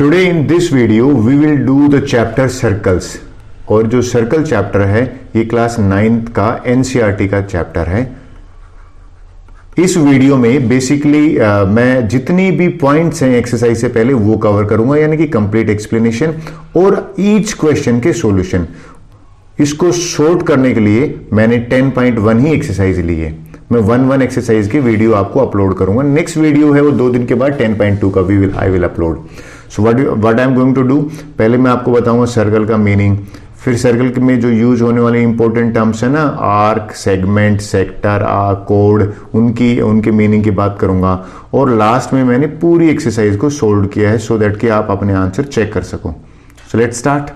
Today in this video we will do the chapter circles. और जो circle chapter है ये क्लास 9th का एनसीईआरटी का चैप्टर है। इस वीडियो में बेसिकली मैं जितनी भी पॉइंट्स हैं एक्सरसाइज से पहले वो कवर करूंगा, यानी कि कंप्लीट एक्सप्लेनेशन और ईच क्वेश्चन के सॉल्यूशन। इसको शॉर्ट करने के लिए मैंने 10.1 ही एक्सरसाइज ली है। मैं 1 एक्सरसाइज की वीडियो आपको अपलोड करूंगा। नेक्स्ट वीडियो है वो 2 दिन के बाद 10.2 का I will upload. So what I am going to do, पहले मैं आपको बताऊंगा सर्कल का मीनिंग, फिर सर्कल में जो यूज होने वाले इंपॉर्टेंट टर्म्स है ना, आर्क, सेगमेंट, सेक्टर, कोड, उनके मीनिंग की बात करूंगा। और लास्ट में मैंने पूरी एक्सरसाइज को सोल्व किया है सो दैट कि आप अपने आंसर चेक कर सको। So let's start.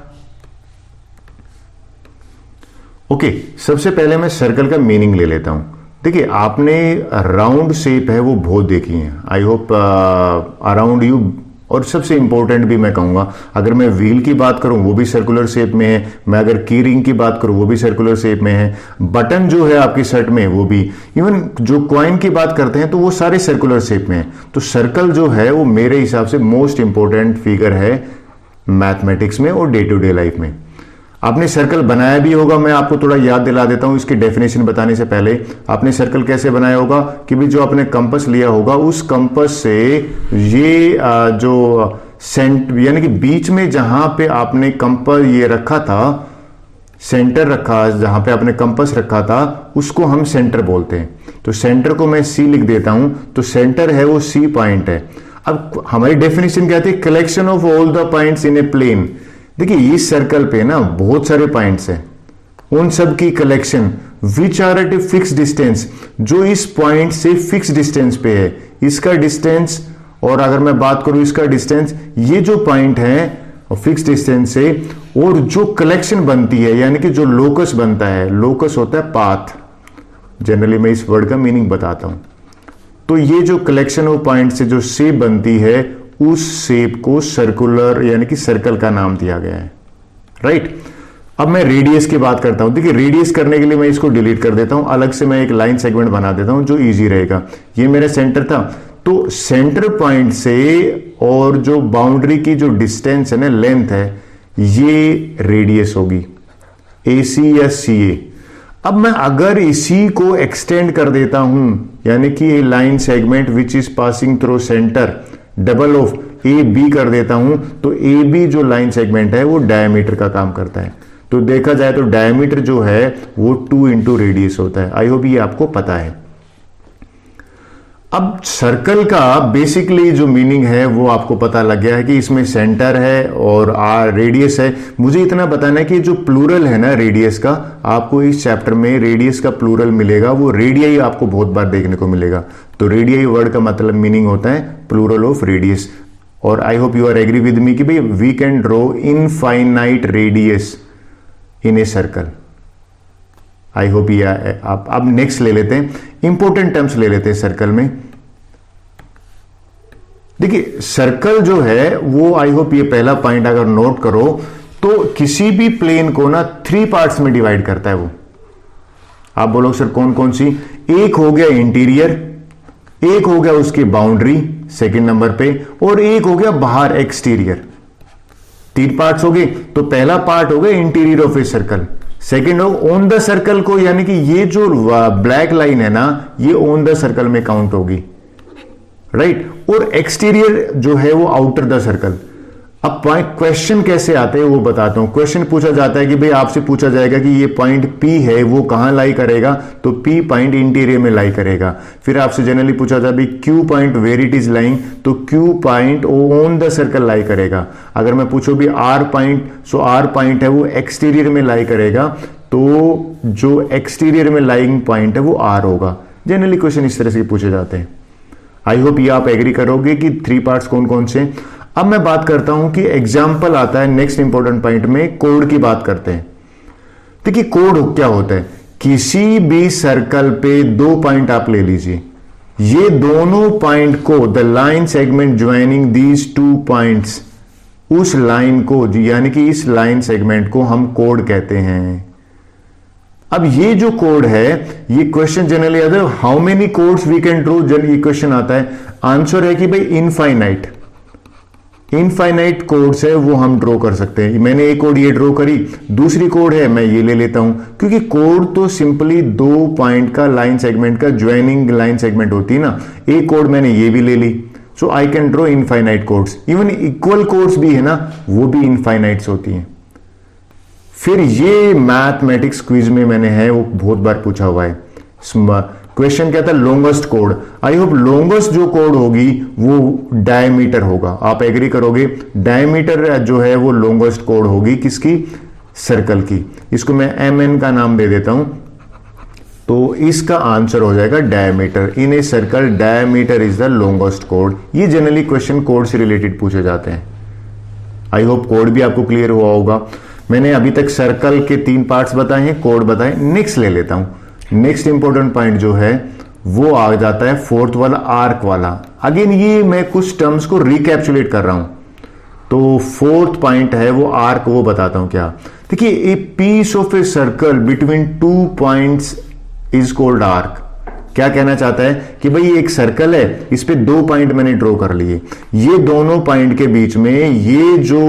ओके, सबसे पहले मैं सर्कल का मीनिंग ले लेता हूं। देखिए, आपने राउंड शेप है वो बहुत देखी है, आई होप अराउंड यू। और सबसे इंपॉर्टेंट भी मैं कहूंगा, अगर मैं व्हील की बात करूं वो भी सर्कुलर शेप में है, मैं अगर की रिंग की बात करूं वो भी सर्कुलर शेप में है, बटन जो है आपकी शर्ट में वो भी, इवन जो कॉइन की बात करते हैं तो वो सारे सर्कुलर शेप में है। तो सर्कल जो है वो मेरे हिसाब से मोस्ट इंपॉर्टेंट फिगर है मैथमेटिक्स में और डे टू डे लाइफ में। आपने सर्कल बनाया भी होगा, मैं आपको थोड़ा याद दिला देता हूं इसकी डेफिनेशन बताने से पहले। आपने सर्कल कैसे बनाया होगा कि भी जो आपने कंपास लिया होगा उस कंपास से ये जो सेंटर, यानी कि बीच में जहां पे आपने कंपास ये रखा था, सेंटर रखा, जहां पे आपने कंपास रखा था उसको हम सेंटर बोलते हैं। तो सेंटर को मैं सी लिख देता हूं, तो सेंटर है वो सी पॉइंट है। अब हमारी डेफिनेशन क्या थी, collection of all the points in a plane. देखिए, इस सर्कल पे ना बहुत सारे पॉइंट्स हैं, उन सब की collection which are at a fix distance, जो इस पॉइंट से फिक्स डिस्टेंस पे है, इसका डिस्टेंस, और अगर मैं बात करूं इसका डिस्टेंस, ये जो पॉइंट है फिक्स डिस्टेंस से, और जो कलेक्शन बनती है यानी कि जो लोकस बनता है, लोकस होता है पाथ। जनरली मैं इस वर्ड का मीनिंग बताता हूं। तो ये जो कलेक्शन ऑफ पॉइंट से जो शेप बनती है उस शेप को सर्कुलर यानी कि सर्कल का नाम दिया गया है, राइट। अब मैं रेडियस की बात करता हूं। देखिए, रेडियस करने के लिए मैं इसको डिलीट कर देता हूं, अलग से मैं एक लाइन सेगमेंट बना देता हूं जो इजी रहेगा। ये मेरा सेंटर था, तो सेंटर पॉइंट से और जो बाउंड्री की जो डिस्टेंस है ना, लेंथ है, ये रेडियस होगी, AC या CA। अब मैं अगर इसी को एक्सटेंड कर देता हूं, यानी कि line segment which is passing through centre double of AB कर देता हूं, तो AB जो लाइन सेगमेंट है वो डायमीटर का काम करता है। तो देखा जाए तो डायमीटर जो है वो 2 इंटू रेडियस होता है। आई होप ये आपको पता है। अब सर्कल का बेसिकली जो मीनिंग है वो आपको पता लग गया है कि इसमें सेंटर है और रेडियस है। मुझे इतना बताना है कि जो प्लूरल है ना रेडियस का, आपको इस चैप्टर में रेडियस का प्लूरल मिलेगा, वो रेडियाई आपको बहुत बार देखने को मिलेगा। तो रेडियाई वर्ड का मतलब मीनिंग होता है प्लूरल ऑफ रेडियस। और I hope you are agree with me कि भाई we can draw infinite radius in a circle. I hope ये आप अब नेक्स्ट ले लेते हैं, इंपॉर्टेंट टर्म्स ले लेते हैं सर्कल में। देखिए, सर्कल जो है वो आई होप ये पहला पॉइंट अगर नोट करो तो किसी भी प्लेन को ना 3 पार्ट्स में डिवाइड करता है वो। आप बोलो सर कौन कौन सी? एक हो गया इंटीरियर, एक हो गया उसकी बाउंड्री सेकंड नंबर पे, और एक हो गया बाहर एक्सटीरियर। 3 पार्ट्स हो गए। तो पहला पार्ट हो गया interior of a circle, second हो ऑन द सर्कल को, यानी कि ये जो ब्लैक लाइन है ना ये ऑन द सर्कल में काउंट होगी, राइट। और एक्सटीरियर जो है वो आउटर द सर्कल। अब क्वेश्चन कैसे आते हैं वो बताता हूं। क्वेश्चन पूछा जाता है कि भाई आपसे पूछा जाएगा कि ये पॉइंट P है वो कहां लाई करेगा, तो P पॉइंट इंटीरियर में लाई करेगा। फिर आपसे जनरली पूछा जाता है Q point where it is lying, तो Q point on the circle lie करेगा। अगर मैं पूछूं भी R point, so R point है वो एक्सटीरियर में लाई करेगा, तो जो एक्सटीरियर में लाइंग पॉइंट है वो R होगा। जनरली क्वेश्चन इस तरह से पूछे जाते हैं। आई होप ये आप एग्री करोगे कि 3 पार्ट्स कौन कौन से। अब मैं बात करता हूं कि एग्जाम्पल आता है नेक्स्ट इंपॉर्टेंट पॉइंट में, कोड की बात करते हैं। देखिए, कोड क्या होता है, किसी भी सर्कल पे 2 पॉइंट आप ले लीजिए, ये दोनों पॉइंट को, the line segment joining these 2 points, उस लाइन को यानी कि इस लाइन सेगमेंट को हम कोड कहते हैं। अब ये जो कोड है, ये क्वेश्चन जनरली आता है how many chords we can draw, generally question आता है, आंसर है कि भाई इनफाइनाइट। इनफाइनाइट कोड्स है वो हम ड्रॉ कर सकते हैं। मैंने एक कोड ये ड्रॉ करी, दूसरी कोड है मैं ये ले लेता हूं, क्योंकि कोड तो सिंपली 2 पॉइंट का लाइन सेगमेंट का ज्वाइनिंग लाइन सेगमेंट होती है ना। एक कोड मैंने ये भी ले ली, so I can draw infinite chords. Even equal chords भी है ना, वो भी इनफाइनाइट्स होती हैं। फिर ये मैथमेटिक्स क्विज में मैंने है वो बहुत बार पूछा हुआ है। क्वेश्चन क्या था, longest code. I hope longest जो कोड होगी वो डायमीटर होगा। आप एग्री करोगे, डायमीटर जो है वो लॉन्गेस्ट कोड होगी किसकी, सर्कल की। इसको मैं mn का नाम दे देता हूं, तो इसका आंसर हो जाएगा diameter. In a circle diameter is the longest code. ये जनरली क्वेश्चन कोड से रिलेटेड पूछे जाते हैं। आई होप कोड भी आपको क्लियर हुआ होगा। मैंने अभी तक सर्कल के 3 पार्ट्स बताए हैं, कोड बताए। नेक्स्ट ले लेता हूं। नेक्स्ट इंपॉर्टेंट पॉइंट जो है वो आ जाता है 4th वाला, आर्क वाला। अगेन ये मैं कुछ टर्म्स को रिकैप्चुलेट कर रहा हूं, तो 4th पॉइंट है वो आर्क, वो बताता हूं क्या। देखिए, a piece of a circle between 2 points is called arc. क्या कहना चाहता है कि भाई एक सर्कल है, इस पे 2 पॉइंट मैंने ड्रॉ कर लिए, ये दोनों पॉइंट के बीच में ये जो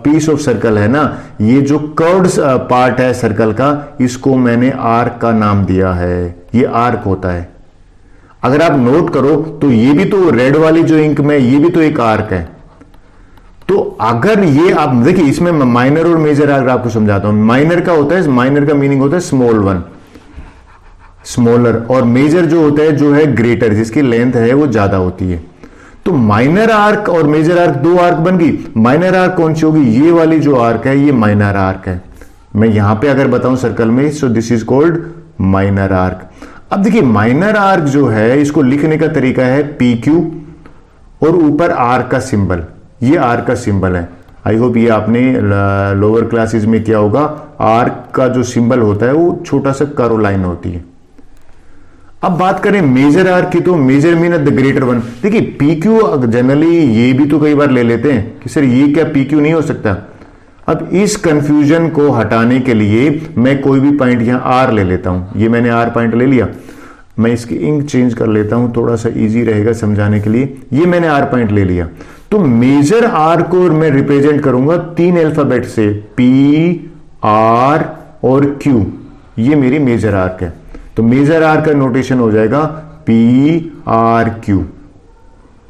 पीस ऑफ सर्कल है ना, ये जो कर्व्ड पार्ट है सर्कल का, इसको मैंने आर्क का नाम दिया है। ये आर्क होता है। अगर आप नोट करो तो ये भी तो रेड वाली जो इंक में, ये भी तो एक आर्क है। तो अगर ये आप देखिए, इसमें माइनर और मेजर आर्क आपको समझाता हूं। माइनर का होता है, माइनर का मीनिंग होता है स्मॉल वन, स्मॉलर, और मेजर जो होता है जो है ग्रेटर, जिसकी लेंथ है वो ज्यादा होती है। तो माइनर आर्क और मेजर आर्क 2 आर्क बन गई। माइनर आर्क कौन सी होगी, ये वाली जो आर्क है ये माइनर आर्क है। मैं यहां पे अगर बताऊं सर्कल में, so this is called minor arc. अब देखिए, माइनर आर्क जो है इसको लिखने का तरीका है PQ और ऊपर आर्क का सिंबल, ये आर्क का सिंबल है। आई होप ये आपने लोअर क्लासेस में किया होगा। आर्क का जो सिंबल होता है वो छोटा सा कर्व लाइन होती है। अब बात करें मेजर आर्क की, तो major mean the greater one. देखिए, PQ जनरली ये भी तो कई बार ले लेते हैं कि सर ये क्या PQ नहीं हो सकता। अब इस कंफ्यूजन को हटाने के लिए मैं कोई भी पॉइंट यहां R ले लेता हूं। ये मैंने R पॉइंट ले लिया, मैं इसकी इंक चेंज कर लेता हूं, थोड़ा सा इजी रहेगा समझाने के लिए। ये मैंने R पॉइंट ले लिया, तो मेजर आर को मैं रिप्रेजेंट करूंगा 3 अल्फाबेट से, P, R और Q। ये मेरी मेजर आर्क है। तो मेजर आर का नोटेशन हो जाएगा PRQ।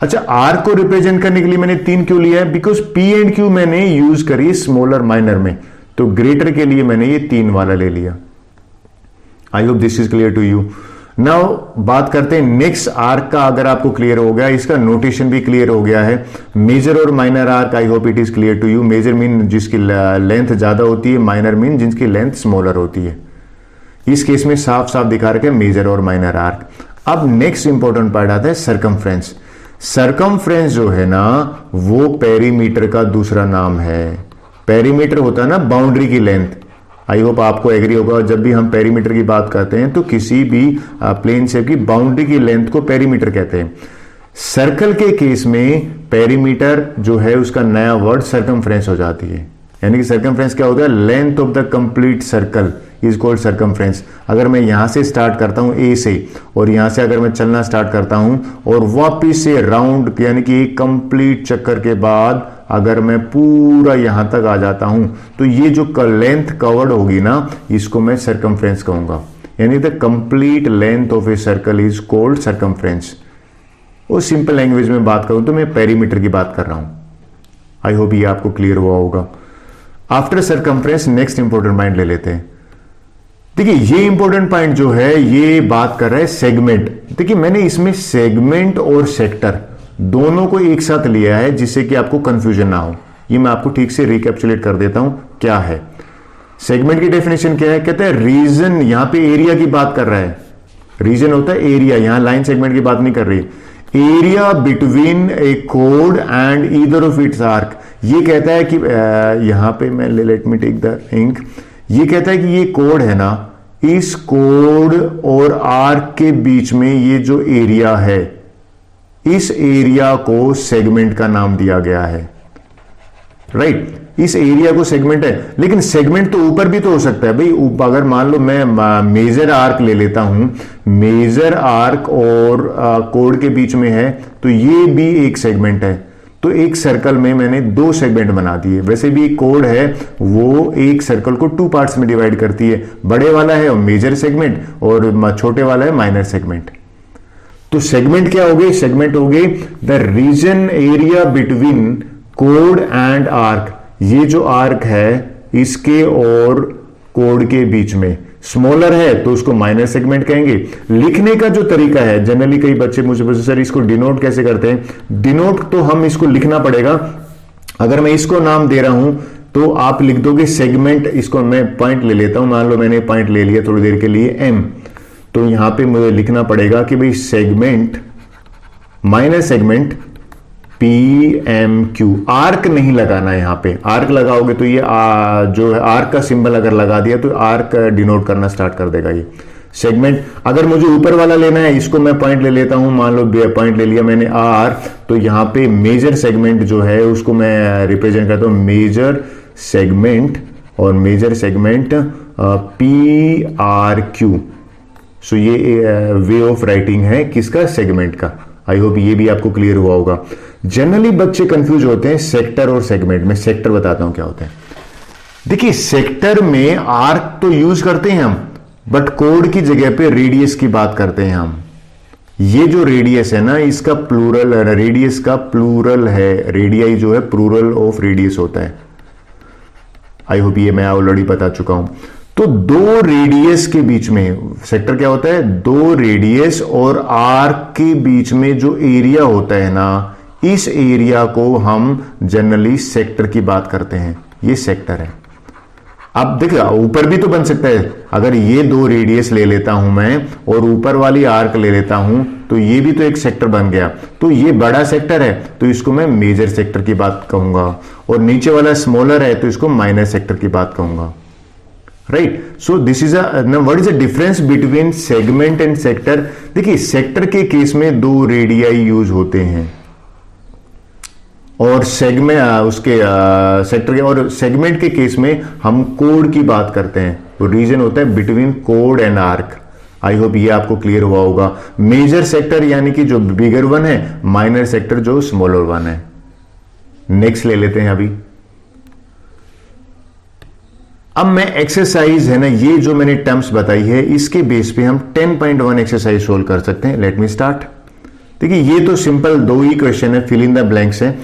अच्छा, आर को रिप्रेजेंट करने के लिए मैंने 3 क्यों लिया है, बिकॉज P एंड Q मैंने यूज करी स्मॉलर माइनर में, तो ग्रेटर के लिए मैंने ये 3 वाला ले लिया। I hope this is clear to you. Now बात करते हैं नेक्स्ट आर्क का। अगर आपको क्लियर हो गया, इसका नोटेशन भी क्लियर हो गया है, मेजर और minor arc, I hope it is clear to you. Major mean जिसकी लेंथ ज्यादा होती है, माइनर मीन जिसकी लेंथ स्मॉलर होती है। इस केस में साफ साफ दिखा रखे मेजर और माइनर आर्क। अब नेक्स्ट इंपॉर्टेंट पार्ट आता है सरकमफ्रेंस। सरकमफ्रेंस जो है ना, वो पेरीमीटर का दूसरा नाम है। पेरीमीटर होता है ना बाउंड्री की लेंथ। आई होप आपको एग्री होगा, जब भी हम पेरीमीटर की बात करते हैं तो किसी भी प्लेन शेप की बाउंड्री की लेंथ को पेरीमीटर कहते हैं। सर्कल के केस में पेरीमीटर जो है उसका नया वर्ड सरकमफ्रेंस हो जाती है। यानी कि सरकमफ्रेंस क्या होता है, length of the complete circle is called circumference. अगर मैं यहां से स्टार्ट करता हूं A से, और यहां से अगर मैं चलना स्टार्ट करता हूं और वापिस से राउंड यानी कि एक कंप्लीट चक्कर के बाद अगर मैं पूरा यहां तक आ जाता हूं, तो ये जो लेंथ कवर्ड होगी ना, इसको मैं सरकमफ्रेंस कहूंगा। यानी the complete length of a circle is called circumference. और सिंपल लैंग्वेज में बात करूं तो मैं पेरीमीटर की बात कर रहा हूं। आई होप ये आपको क्लियर हुआ होगा। After circumference next important point ले लेते हैं। देखिए, ये इंपॉर्टेंट पॉइंट जो है ये बात कर रहा है सेगमेंट। देखिए, मैंने इसमें सेगमेंट और सेक्टर दोनों को एक साथ लिया है जिससे कि आपको कंफ्यूजन ना हो। ये मैं आपको ठीक से रिकैप्चुलेट कर देता हूं क्या है सेगमेंट की डेफिनेशन। क्या है, कहते हैं रीजन। यहां पे एरिया की बात कर रहा है, रीजन होता है एरिया, यहां लाइन सेगमेंट की बात नहीं कर रही। एरिया बिटवीन ए कोड and either of its arc. ये कहता है कि यहां पे मैं let me take the ink. ये कहता है कि ये कोड है ना, इस कोड और आर्क के बीच में ये जो एरिया है, इस एरिया को सेगमेंट का नाम दिया गया है। राइट, इस एरिया को सेगमेंट है। लेकिन सेगमेंट तो ऊपर भी तो हो सकता है भाई। अगर मान लो मैं मेजर आर्क ले लेता हूं, मेजर आर्क और कोड के बीच में है, तो ये भी एक सेगमेंट है। तो एक सर्कल में मैंने 2 सेगमेंट बना दिए। वैसे भी कोड है वो एक सर्कल को 2 पार्ट्स में डिवाइड करती है, बड़े वाला है मेजर सेगमेंट और छोटे वाला है माइनर सेगमेंट। तो सेगमेंट क्या हो गए? सेगमेंट हो गए द रीजन एरिया बिटवीन कोड एंड आर्क। ये जो आर्क है इसके और कोड के बीच में, स्मॉलर है तो उसको माइनर सेगमेंट कहेंगे। लिखने का जो तरीका है, जनरली कई बच्चे मुझे पूछते सर इसको डिनोट कैसे करते हैं? डिनोट तो हम इसको लिखना पड़ेगा। अगर मैं इसको नाम दे रहा हूं तो आप लिख दोगे सेगमेंट, इसको मैं पॉइंट ले लेता हूं, मान लो मैंने पॉइंट ले लिया थोड़ी देर के लिए एम, तो यहां पे मुझे लिखना पड़ेगा कि भाई segment minor segment PMQ। Arc नहीं लगाना है, यहां पे आर्क लगाओगे तो ये जो है आर्क का सिंबल अगर लगा दिया तो आर्क डिनोट करना स्टार्ट कर देगा ये सेगमेंट। अगर मुझे ऊपर वाला लेना है, इसको मैं पॉइंट ले लेता हूं, मान लो पॉइंट ले लिया मैंने R, तो यहां पे मेजर सेगमेंट जो है उसको मैं रिप्रेजेंट करता हूं मेजर सेगमेंट, और मेजर सेगमेंट PRQ। सो ये वे ऑफ राइटिंग है किसका? सेगमेंट का। आई होप ये भी आपको क्लियर हुआ होगा। जनरली बच्चे कंफ्यूज होते हैं सेक्टर और सेगमेंट में। सेक्टर बताता हूं क्या होता है। देखिए सेक्टर में आर्क तो यूज करते हैं हम, बट कोड की जगह पे रेडियस की बात करते हैं हम। ये जो रेडियस है ना, इसका प्लूरल, रेडियस का प्लूरल है, रेडियाई जो है प्लूरल ऑफ रेडियस होता है। आई होप ये मैं ऑलरेडी बता चुका हूं। तो 2 रेडियस के बीच में सेक्टर क्या होता है? 2 रेडियस और आर्क के बीच में जो एरिया होता है ना, इस एरिया को हम जनरली सेक्टर की बात करते हैं। ये सेक्टर है। अब देखिए ऊपर भी तो बन सकता है, अगर ये 2 रेडियस ले लेता हूं मैं और ऊपर वाली आर्क ले लेता हूं तो ये भी तो एक सेक्टर बन गया। तो ये बड़ा सेक्टर है तो इसको मैं मेजर सेक्टर की बात कहूंगा, और नीचे वाला स्मॉलर है तो इसको माइनर सेक्टर की बात कहूंगा। Right? So this is what is the difference between segment and sector? देखिए सेक्टर के केस में 2 रेडियाई यूज होते हैं, और सेगमेंट उसके सेक्टर के और सेगमेंट के केस में हम कोड की बात करते हैं। तो रीजन होता है बिटवीन कोड एंड आर्क। आई होप ये आपको क्लियर हुआ होगा। मेजर सेक्टर यानी कि जो बिगर वन है, माइनर सेक्टर जो स्मॉलर वन है। नेक्स्ट ले लेते हैं अभी। अब मैं एक्सरसाइज है ना, ये जो मैंने टर्म्स बताई है इसके बेस पे हम 10.1 एक्सरसाइज सोल्व कर सकते हैं। Let me start. देखिए ये तो सिंपल 2 ही क्वेश्चन है, फिल इन द ब्लैंक्स है।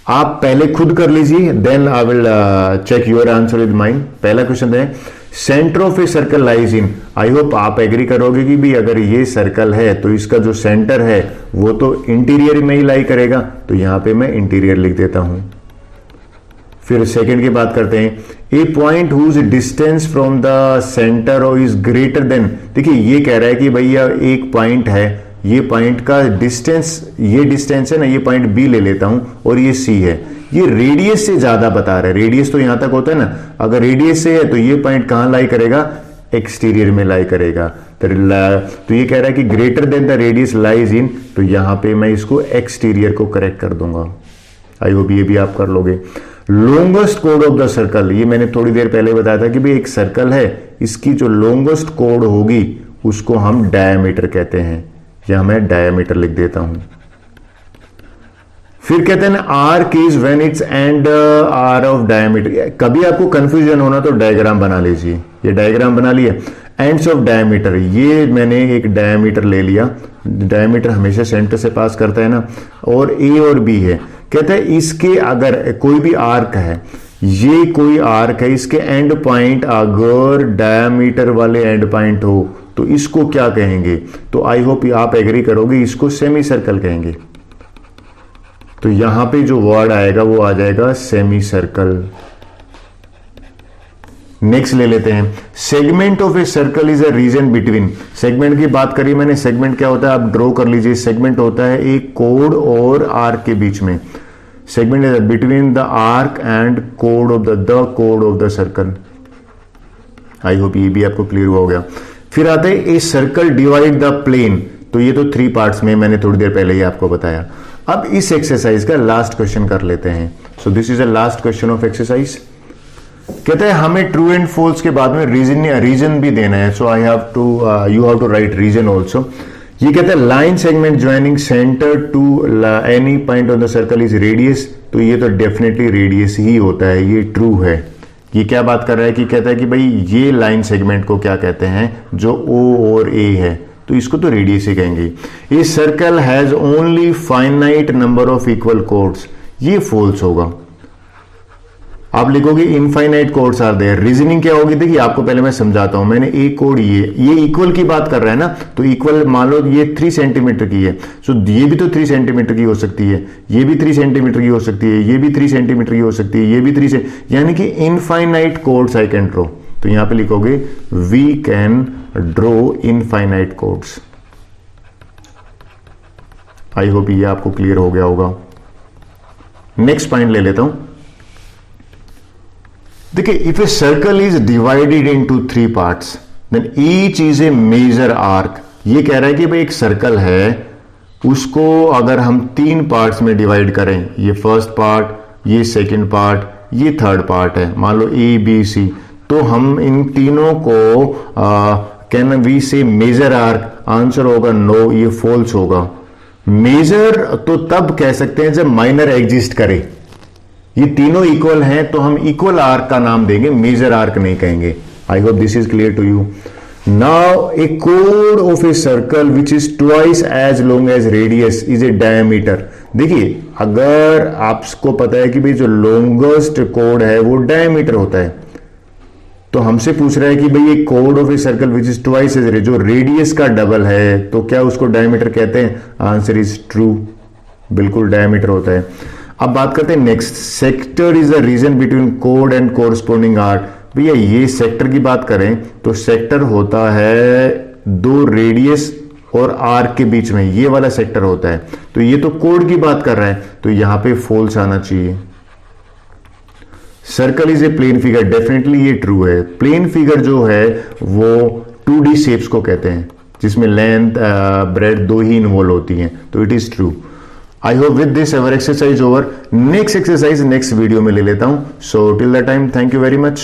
आप पहले खुद कर लीजिए, then I will check your answer with mind. पहला क्वेश्चन है centre of a circle lies in. I hope आप एग्री करोगे कि भी अगर ये सर्कल है तो इसका जो सेंटर है वो तो इंटीरियर में ही लाई करेगा, तो यहां पे मैं इंटीरियर लिख देता हूं। फिर सेकंड की बात करते हैं, a point whose distance from the centre और इज ग्रेटर देन। देखिए ये कह रहा है कि भैया एक पॉइंट है, ये पॉइंट का डिस्टेंस, ये डिस्टेंस है ना, ये पॉइंट बी ले लेता हूं और ये सी है, ये रेडियस से ज्यादा बता रहा है। रेडियस तो यहां तक होता है ना, अगर रेडियस से है तो ये पॉइंट कहां लाई करेगा? एक्सटीरियर में लाई करेगा। तो ये कह रहा है कि greater than the radius lies in, तो यहां पे मैं इसको एक्सटीरियर को करेक्ट कर दूंगा। आई होप ये भी आप कर लोगे। Longest code of the circle, ये मैंने थोड़ी देर पहले बताया था कि भाई एक सर्कल है, इसकी जो लॉन्गेस्ट कोड होगी उसको हम डायमीटर कहते हैं। यहां मैं डायमीटर लिख देता हूं। फिर कहते हैं arc is when its end are of diameter. कभी आपको कंफ्यूजन होना तो डायग्राम बना लीजिए। ये डायग्राम बना लिया। एंड्स ऑफ डायमीटर, ये मैंने एक डायमीटर ले लिया। डायमीटर हमेशा सेंटर से पास करता है ना, और ए और बी है। कहते हैं इसके अगर कोई भी आर्क है, ये कोई आर्क है, इसके एंड पॉइंट अगर डायमीटर वाले एंड पॉइंट हो तो इसको क्या कहेंगे? तो आई होप आप एग्री करोगे, इसको सेमी सर्कल कहेंगे। तो यहां पे जो वर्ड आएगा वो आ जाएगा सेमी सर्कल। नेक्स्ट ले लेते हैं, segment of a circle is a region between. Segment की बात करी मैंने। सेगमेंट क्या होता है आप ड्रॉ कर लीजिए। सेगमेंट होता है एक कोड और आर्क के बीच में। Segment is between the arc and code of the code of the circle. I hope ये भी आपको क्लियर हो गया। फिर आते हैं a circle divide the plane. तो ये तो 3 पार्ट्स में मैंने थोड़ी देर पहले ही आपको बताया। अब इस एक्सरसाइज का लास्ट क्वेश्चन कर लेते हैं। So this is the last question of exercise. कहते हैं हमें ट्रू एंड फॉल्स के बाद में रीजन भी देना है। So I have to you have to write reason also. ये कहता है line segment joining centre to any point on the circle is radius, तो ये तो डेफिनेटली रेडियस ही होता है, ये ट्रू है। ये क्या बात कर रहा है कि कहता है कि भाई ये लाइन सेगमेंट को क्या कहते हैं, जो O और A है, तो इसको तो रेडियस ही कहेंगे। A circle has only finite number of equal chords, ये फॉल्स होगा। आप लिखोगे infinite chords are there. Reasoning क्या होगी, देखिए आपको पहले मैं समझाता हूं। मैंने एक कोड ये इक्वल की बात कर रहा है ना, तो इक्वल मान लो ये 3 सेंटीमीटर की है, सो ये भी तो 3 सेंटीमीटर की हो सकती है, ये भी 3 सेंटीमीटर की हो सकती है, ये भी 3 सेंटीमीटर की हो सकती है, ये भी 3 से, यानी कि infinite chords I can draw. तो यहां पे लिखोगे we can draw infinite chords. I hope ये आपको क्लियर हो गया होगा। नेक्स्ट पॉइंट ले लेता हूं। देखिए, if a circle is divided into 3 parts then each is a major arc. ये कह रहा है कि भाई एक सर्कल है, उसको अगर हम 3 पार्ट्स में डिवाइड करें, ये फर्स्ट पार्ट, ये सेकंड पार्ट, ये थर्ड पार्ट है, मान लो A B C, तो हम इन तीनों को कैन वी से मेजर आर्क। आंसर होगा नो, ये फॉल्स होगा। मेजर तो तब कह सकते हैं जब माइनर एग्जिस्ट करे। ये तीनों इक्वल हैं तो हम इक्वल आर्क का नाम देंगे, मेजर आर्क नहीं कहेंगे। I hope this is clear to you. Now a कोड of a circle which is twice as long as radius is a diameter. देखिए, अगर आपको पता है कि भाई जो लॉन्गेस्ट कोड है वो डायमीटर होता है, तो हमसे पूछ रहा है कि भाई एक कोड of a circle which is twice as, जो रेडियस का डबल है, तो क्या उसको डायमीटर कहते हैं? आंसर इज ट्रू, बिल्कुल डायमीटर होता है। अब बात करते हैं next. Sector is the region between कोड एंड कोरस्पोंडिंग आर्क। भैया ये सेक्टर की बात करें तो सेक्टर होता है 2 रेडियस और आर्क के बीच में, ये वाला सेक्टर होता है। तो ये तो कोड की बात कर रहा है, तो यहां पे फॉल्स आना चाहिए। Circle is a plane figure, definitely ये ट्रू है। प्लेन फिगर जो है वो 2D शेप्स को कहते हैं, जिसमें लेंथ ब्रेड 2 ही इन्वॉल्व होती हैं, तो it is true. I hope with this our exercise over. Next exercise next video में ले लेता हूं. So till that time, thank you very much.